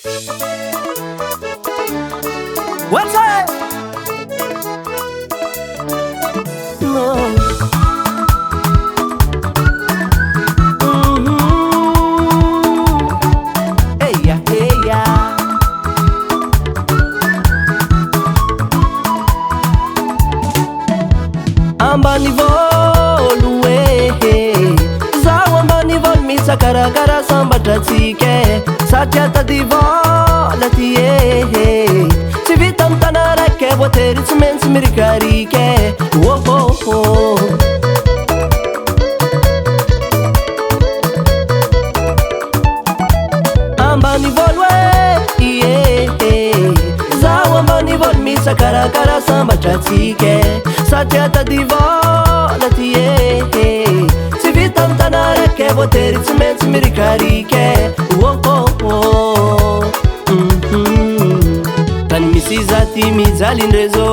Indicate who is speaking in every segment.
Speaker 1: What's up? No. Hey ya, hey ya. Ambani volu zaho ambani volo misakarakara sambatra tsike satria tady vola ty tsy vita amy tana raiky voatery tsy maintsy mirikarike ambani volo zaho ambani volo misakarakara sambatra tsike satria tady vola ty tsy vita amy tana raiky voatery tsy maintsy mirikarike tany misy iza ty mijalin-drezô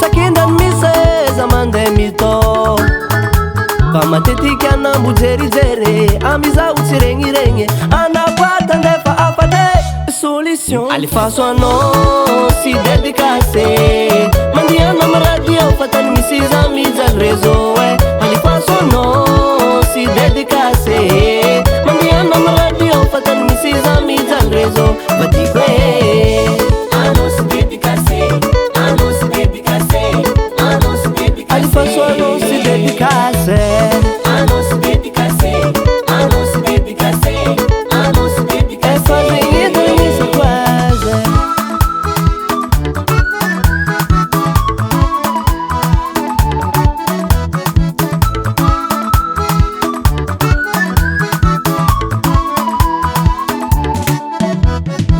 Speaker 1: sakindrany miseza mandeh mitô fa matetiky anambojerijery amizao tsy regniregny anaboata ndefa afate solution alifaso anao sy dedikase mandiana amy radio fa tany misy iza mijaly-rezô alifaso anao sy dedikase mandiana amy radio fa tany misy iza mijaly-rezô vadiko alifaso anao sy dedikase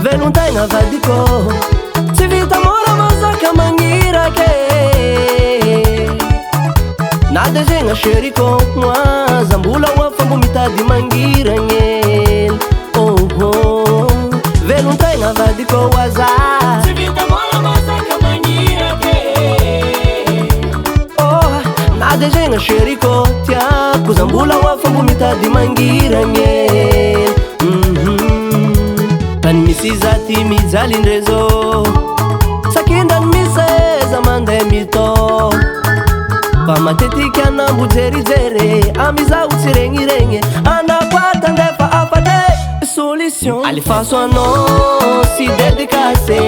Speaker 1: velon-taigna vadiko tsy vita mora mazaka magnirake na de zegna sheriko moaza mbola oafa mbo mitady mangiragnely velon-taigna vadiko oaza tsy vita mora mazaka magnirake na de zegna sheriko tiako za mbola oafa mbo mitady mangiragnely tany misy iza ty mijalin-drezô sakindrany miseza mandeh mitô fa matetiky anambojerijery amizao tsy regniregny anaboata ndefa afate solution alifaso anao sy dedikase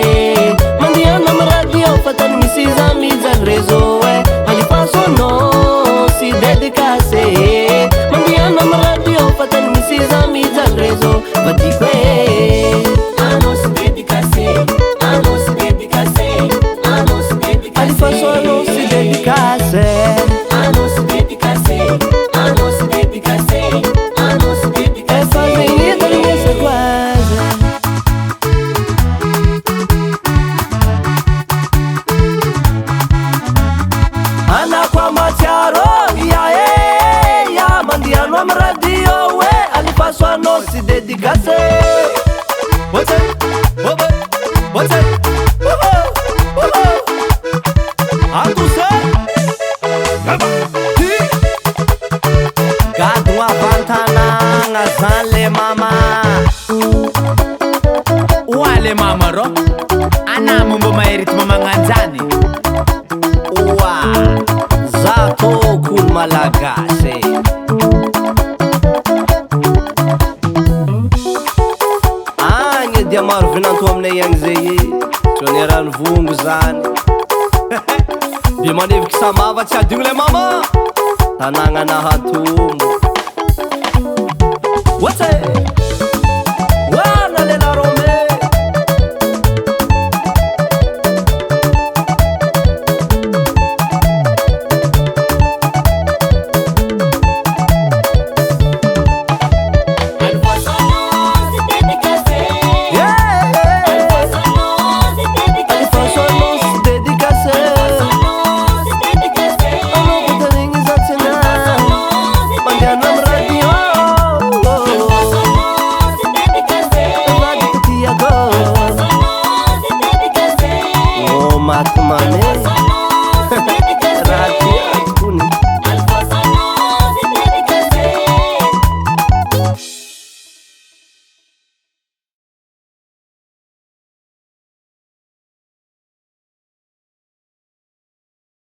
Speaker 1: mandiana amy radio fa tany misy iza mijaly-rezô alifaso anao sy dedikase mandiana amy radio fa tany misy iza mijaly-rezô vadiko alifaso anao sy dedikase efa zegny tany miesako azy anako amatsiaro ya mandiano amy radio alifaso anao sy dedikase gadogna avantanagna zany le mama
Speaker 2: oa le mama rô anamo mbo maheritma magnanjany
Speaker 1: oa za tôkolo malagasy agny dia maro vinanto aminay agny zay trony rano vongo zany de maneviky samava tsy adigno le mama tanagna nahatombo What's it?